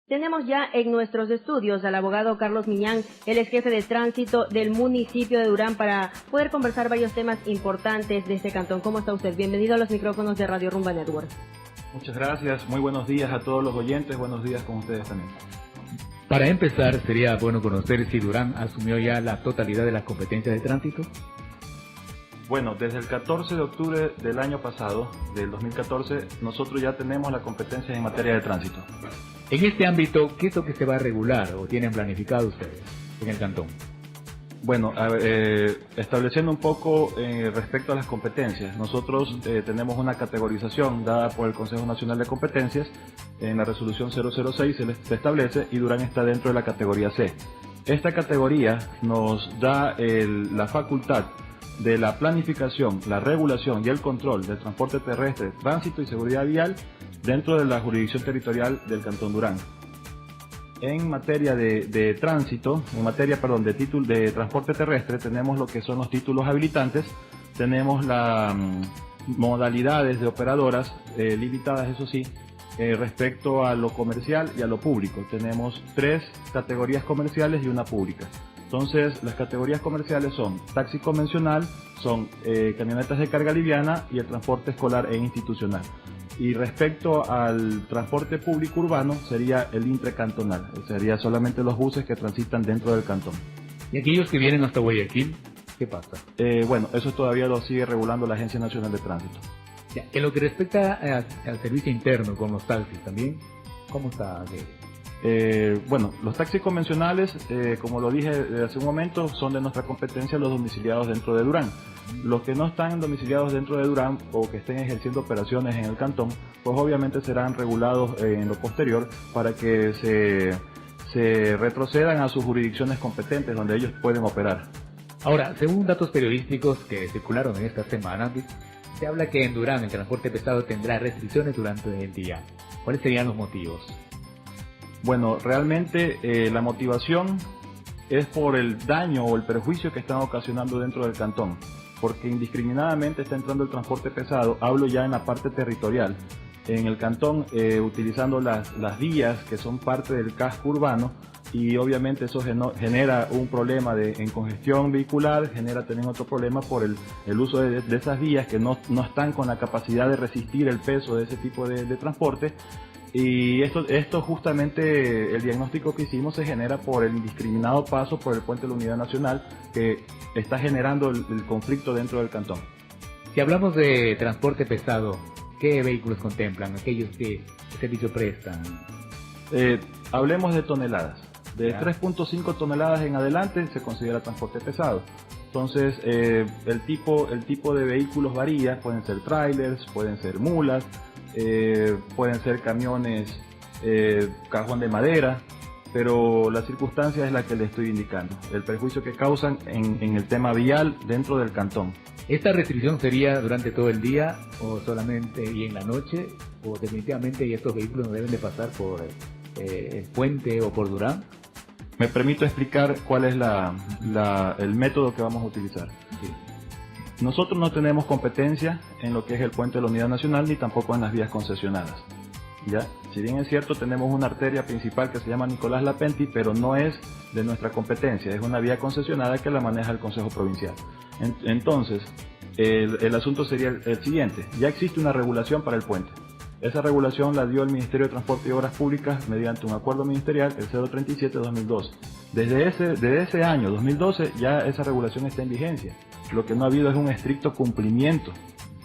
Tenemos ya en nuestros estudios al abogado Carlos Miñán, el ex jefe de tránsito del municipio de Durán, para poder conversar varios temas importantes de este cantón. ¿Cómo está usted? Bienvenido a los micrófonos de Radio Rumba Network. Muchas gracias, muy buenos días a todos los oyentes, buenos días con ustedes también. Para empezar, sería bueno conocer si Durán asumió ya la totalidad de las competencias de tránsito. Bueno, desde el 14 de octubre del año pasado, del 2014, nosotros ya tenemos la competencia en materia de tránsito. En este ámbito, ¿qué es lo que se va a regular o tienen planificado ustedes en el cantón? Bueno, estableciendo un poco respecto a las competencias, nosotros tenemos una categorización dada por el Consejo Nacional de Competencias. En la resolución 006 se establece y Durán está dentro de la categoría C. Esta categoría nos da la facultad de la planificación, la regulación y el control del transporte terrestre, tránsito y seguridad vial dentro de la jurisdicción territorial del Cantón Durán. En materia de tránsito, de transporte terrestre, tenemos lo que son los títulos habilitantes, tenemos las modalidades de operadoras limitadas, eso sí, respecto a lo comercial y a lo público. Tenemos 3 categorías comerciales y una pública. Entonces, las categorías comerciales son taxi convencional, son camionetas de carga liviana y el transporte escolar e institucional. Y respecto al transporte público urbano, sería el intracantonal, sería solamente los buses que transitan dentro del cantón. ¿Y aquellos que vienen hasta Guayaquil, qué pasa? Bueno, eso todavía lo sigue regulando la Agencia Nacional de Tránsito. Ya, en lo que respecta al servicio interno con los taxis también, ¿cómo está? Bueno, los taxis convencionales, como lo dije hace un momento, son de nuestra competencia los domiciliados dentro de Durán. Los que no están domiciliados dentro de Durán o que estén ejerciendo operaciones en el cantón, pues obviamente serán regulados en lo posterior para que se retrocedan a sus jurisdicciones competentes donde ellos pueden operar. Ahora, según datos periodísticos que circularon en esta semana, se habla que en Durán el transporte pesado tendrá restricciones durante el día. ¿Cuáles serían los motivos? Bueno, realmente la motivación es por el daño o el perjuicio que están ocasionando dentro del cantón, porque indiscriminadamente está entrando el transporte pesado. Hablo ya en la parte territorial, en el cantón, utilizando las vías que son parte del casco urbano, y obviamente eso genera un problema en congestión vehicular, genera también otro problema por el uso de esas vías que no están con la capacidad de resistir el peso de ese tipo de transporte. Y esto justamente, el diagnóstico que hicimos se genera por el indiscriminado paso por el puente de la Unidad Nacional que está generando el conflicto dentro del cantón. Si hablamos de transporte pesado, ¿qué vehículos contemplan? Aquellos que servicio prestan. Hablemos de toneladas. De 3.5 toneladas en adelante se considera transporte pesado. Entonces, el tipo de vehículos varía, pueden ser trailers, pueden ser mulas, pueden ser camiones, cajón de madera, pero la circunstancia es la que le estoy indicando, el perjuicio que causan en el tema vial dentro del cantón. ¿Esta restricción sería durante todo el día o solamente y en la noche? ¿O definitivamente estos vehículos no deben de pasar por el puente o por Durán? Me permito explicar cuál es el método que vamos a utilizar. Sí. Nosotros no tenemos competencia en lo que es el puente de la Unidad Nacional ni tampoco en las vías concesionadas. ¿Ya? Si bien es cierto, tenemos una arteria principal que se llama Nicolás Lapenti, pero no es de nuestra competencia, es una vía concesionada que la maneja el Consejo Provincial. Entonces, el asunto sería el siguiente: ya existe una regulación para el puente. Esa regulación la dio el Ministerio de Transporte y Obras Públicas mediante un acuerdo ministerial, el 037-2012. Desde ese año, 2012, ya esa regulación está en vigencia. Lo que no ha habido es un estricto cumplimiento,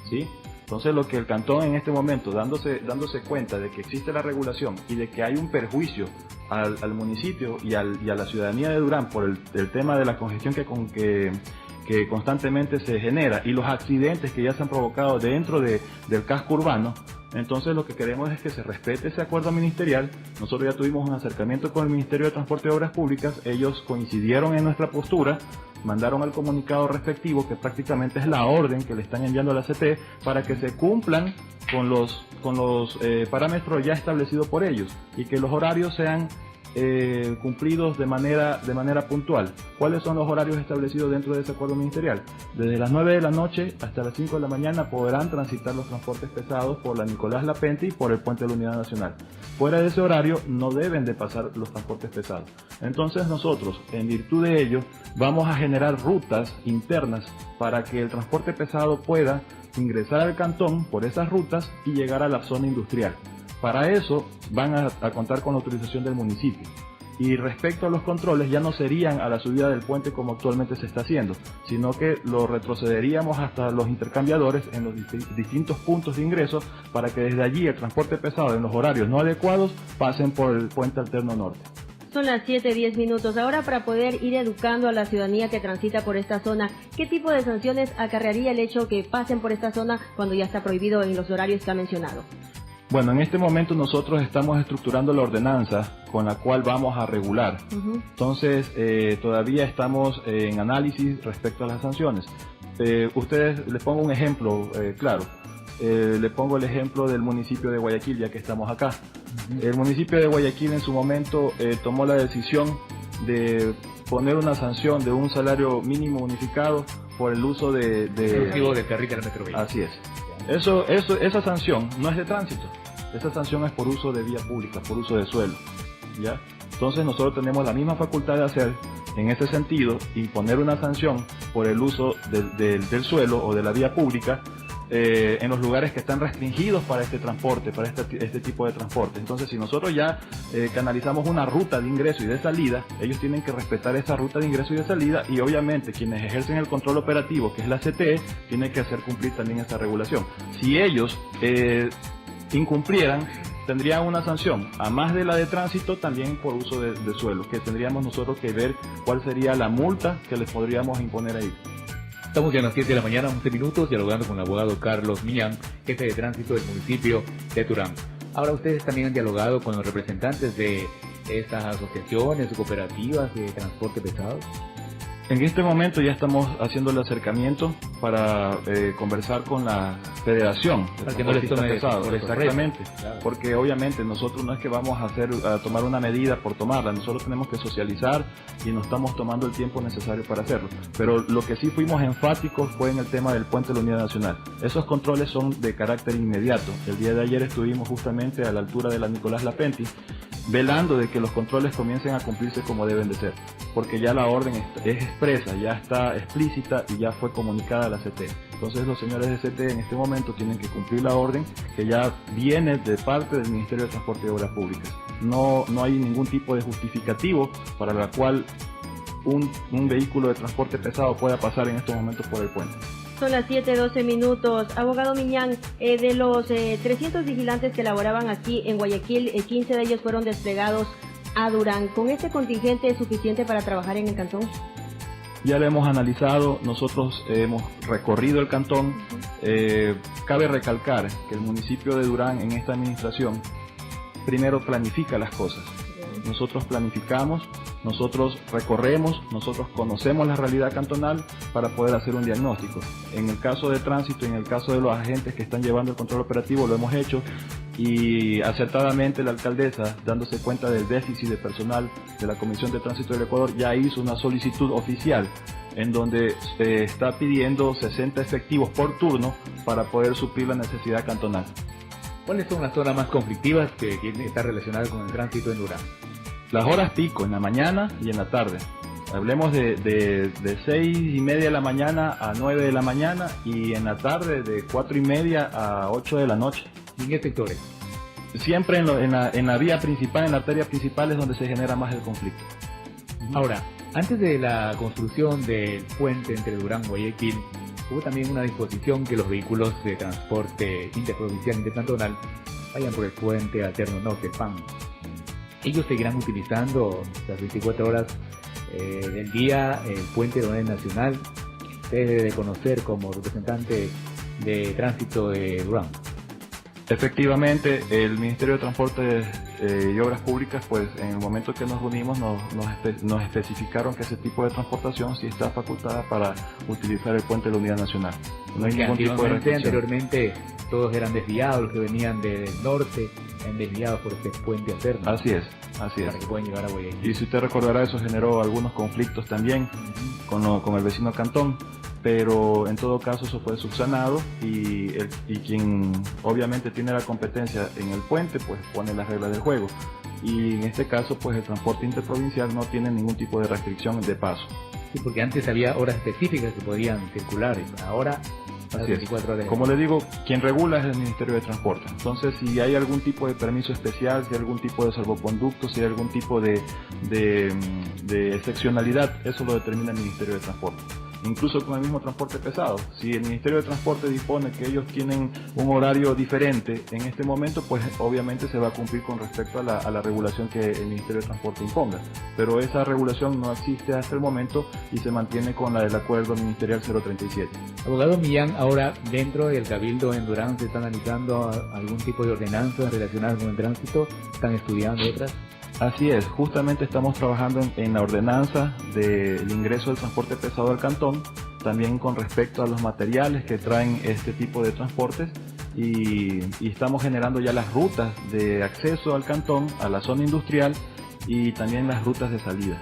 ¿sí? Entonces, lo que el cantón en este momento, dándose cuenta de que existe la regulación y de que hay un perjuicio al municipio y a la ciudadanía de Durán por el tema de la congestión que constantemente se genera y los accidentes que ya se han provocado dentro del casco urbano, entonces lo que queremos es que se respete ese acuerdo ministerial. Nosotros ya tuvimos un acercamiento con el Ministerio de Transporte y Obras Públicas, ellos coincidieron en nuestra postura, mandaron el comunicado respectivo, que prácticamente es la orden que le están enviando a la CT para que se cumplan con los parámetros ya establecidos por ellos y que los horarios sean cumplidos de manera puntual. ¿Cuáles son los horarios establecidos dentro de ese acuerdo ministerial? Desde las 9 de la noche hasta las 5 de la mañana podrán transitar los transportes pesados por la Nicolás Lapenti y por el Puente de la Unidad Nacional. Fuera de ese horario no deben de pasar los transportes pesados. Entonces nosotros, en virtud de ello, vamos a generar rutas internas para que el transporte pesado pueda ingresar al cantón por esas rutas y llegar a la zona industrial. Para eso van a contar con la autorización del municipio. Y respecto a los controles, ya no serían a la subida del puente como actualmente se está haciendo, sino que lo retrocederíamos hasta los intercambiadores en los distintos puntos de ingreso para que desde allí el transporte pesado en los horarios no adecuados pasen por el puente alterno norte. Son las 7:10 minutos. Ahora, para poder ir educando a la ciudadanía que transita por esta zona, ¿qué tipo de sanciones acarrearía el hecho que pasen por esta zona cuando ya está prohibido en los horarios que ha mencionado? Bueno, en este momento nosotros estamos estructurando la ordenanza con la cual vamos a regular. Entonces, todavía estamos en análisis respecto a las sanciones. Ustedes, les pongo un ejemplo claro. Le pongo el ejemplo del municipio de Guayaquil, ya que estamos acá. El municipio de Guayaquil en su momento tomó la decisión de poner una sanción de un salario mínimo unificado por el uso de carril del Metro 20. Así es. Esa sanción no es de tránsito. Esa sanción es por uso de vía pública, por uso de suelo, ¿ya? Entonces nosotros tenemos la misma facultad de hacer, en ese sentido, imponer una sanción por el uso del suelo o de la vía pública en los lugares que están restringidos para este transporte, para este tipo de transporte. Entonces, si nosotros ya canalizamos una ruta de ingreso y de salida, ellos tienen que respetar esa ruta de ingreso y de salida, y obviamente quienes ejercen el control operativo, que es la CTE, tienen que hacer cumplir también esta regulación. Si ellos incumplieran, tendrían una sanción, a más de la de tránsito, también por uso de suelo, que tendríamos nosotros que ver cuál sería la multa que les podríamos imponer ahí. Estamos ya a las 7 de la mañana, 11 minutos, dialogando con el abogado Carlos Millán, jefe de tránsito del municipio de Turán. Ahora, ustedes también han dialogado con los representantes de estas asociaciones o cooperativas de transporte pesado. En este momento ya estamos haciendo el acercamiento para conversar con la Federación de Transportistas Pesados. Exactamente, claro. Porque obviamente nosotros no es que vamos a tomar una medida por tomarla, nosotros tenemos que socializar y nos estamos tomando el tiempo necesario para hacerlo. Pero lo que sí fuimos enfáticos fue en el tema del Puente de la Unidad Nacional. Esos controles son de carácter inmediato. El día de ayer estuvimos justamente a la altura de la Nicolás Lapenti, velando de que los controles comiencen a cumplirse como deben de ser, porque ya la orden es expresa, ya está explícita y ya fue comunicada a la CTE. Entonces los señores de CTE en este momento tienen que cumplir la orden que ya viene de parte del Ministerio de Transporte y Obras Públicas. No hay ningún tipo de justificativo para la cual un vehículo de transporte pesado pueda pasar en estos momentos por el puente. Son las 7:12 minutos. Abogado Millán, de los 300 vigilantes que laboraban aquí en Guayaquil, 15 de ellos fueron desplegados a Durán. ¿Con este contingente es suficiente para trabajar en el cantón? Ya lo hemos analizado, nosotros hemos recorrido el cantón. Cabe recalcar que el municipio de Durán en esta administración primero planifica las cosas. Nosotros planificamos, nosotros recorremos, nosotros conocemos la realidad cantonal para poder hacer un diagnóstico. En el caso de tránsito, en el caso de los agentes que están llevando el control operativo, lo hemos hecho, y acertadamente la alcaldesa, dándose cuenta del déficit de personal de la Comisión de Tránsito del Ecuador, ya hizo una solicitud oficial en donde se está pidiendo 60 efectivos por turno para poder suplir la necesidad cantonal. ¿Cuáles son las zonas más conflictivas que están relacionadas con el tránsito en Durán? Las horas pico, en la mañana y en la tarde. Hablemos de 6:30 de la mañana a 9 de la mañana, y en la tarde de 4:30 a 8 de la noche. ¿Y en qué sectores? Siempre en la vía principal, en la arteria principal, es donde se genera más el conflicto. Ahora, antes de la construcción del puente entre Durán y Guayaquil, hubo también una disposición que los vehículos de transporte interprovincial intercantonal vayan por el puente alterno norte, PAN. Ellos seguirán utilizando las 24 horas del día el puente de la Unidad Nacional. Usted debe de conocer como representante de tránsito de Durán. Efectivamente, el Ministerio de Transporte y Obras Públicas, pues en el momento que nos reunimos nos especificaron que ese tipo de transportación sí está facultada para utilizar el puente de la Unidad Nacional. No hay ningún tipo de restricción. Anteriormente todos eran desviados, los que venían del norte eran desviados por este puente alterno. Así es. Para que puedan llegar a Guayaquil. Y si usted recordará, eso generó algunos conflictos también con el vecino cantón, pero en todo caso eso fue subsanado y quien obviamente tiene la competencia en el puente pues pone las reglas del juego, y en este caso pues el transporte interprovincial no tiene ningún tipo de restricción de paso. Sí, porque antes había horas específicas que podían circular, ahora las 24 horas. Como le digo, quien regula es el Ministerio de Transporte. Entonces, si hay algún tipo de permiso especial, si hay algún tipo de salvoconducto, si hay algún tipo de excepcionalidad, eso lo determina el Ministerio de Transporte. Incluso con el mismo transporte pesado. Si el Ministerio de Transporte dispone que ellos tienen un horario diferente en este momento, pues obviamente se va a cumplir con respecto a la regulación que el Ministerio de Transporte imponga. Pero esa regulación no existe hasta el momento y se mantiene con la del Acuerdo Ministerial 037. Abogado Millán, ahora dentro del Cabildo en Durán se está analizando algún tipo de ordenanzas relacionadas con el tránsito, están estudiando otras. Así es, justamente estamos trabajando en la ordenanza del ingreso del transporte pesado al cantón, también con respecto a los materiales que traen este tipo de transportes, y estamos generando ya las rutas de acceso al cantón, a la zona industrial y también las rutas de salida.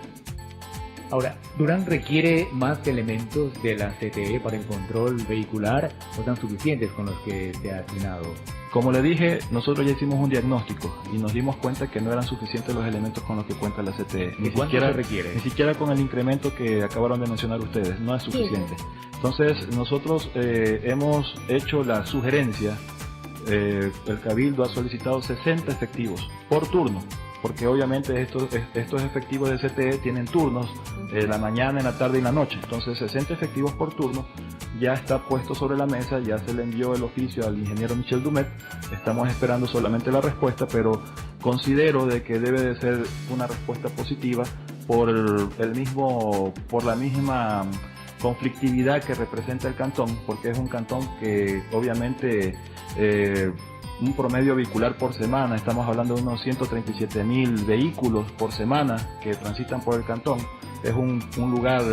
Ahora, ¿Durán requiere más elementos de la CTE para el control vehicular o están suficientes con los que se ha asignado? Como le dije, nosotros ya hicimos un diagnóstico y nos dimos cuenta que no eran suficientes los elementos con los que cuenta la CTE. ¿Y cuánto se requiere? Ni siquiera con el incremento que acabaron de mencionar ustedes, no es suficiente. Sí. Entonces, nosotros hemos hecho la sugerencia, el Cabildo ha solicitado 60 efectivos por turno, porque obviamente estos efectivos de CTE tienen turnos, la mañana, en la tarde y en la noche. Entonces 60 efectivos por turno ya está puesto sobre la mesa, ya se le envió el oficio al ingeniero Michel Dumet, estamos esperando solamente la respuesta, pero considero de que debe de ser una respuesta positiva por la misma conflictividad que representa el cantón, porque es un cantón que obviamente un promedio vehicular por semana, estamos hablando de unos 137.000 vehículos por semana que transitan por el cantón. Es un lugar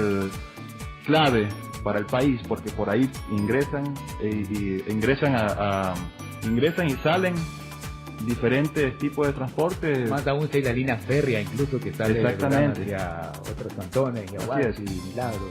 clave para el país, porque por ahí ingresan y salen diferentes tipos de transporte. Más aún si hay la línea férrea incluso que sale hacia otros cantones, Yaguas y Milagros.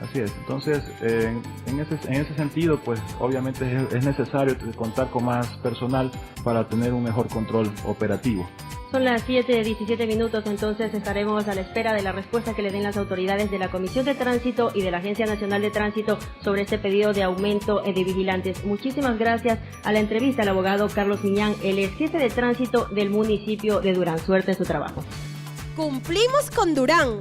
Así es, entonces en ese sentido pues obviamente es necesario contar con más personal para tener un mejor control operativo. Son las 7:17 minutos, entonces estaremos a la espera de la respuesta que le den las autoridades de la Comisión de Tránsito y de la Agencia Nacional de Tránsito sobre este pedido de aumento de vigilantes. Muchísimas gracias a la entrevista al abogado Carlos Millán, el ex jefe de tránsito del municipio de Durán. Suerte en su trabajo. Cumplimos con Durán.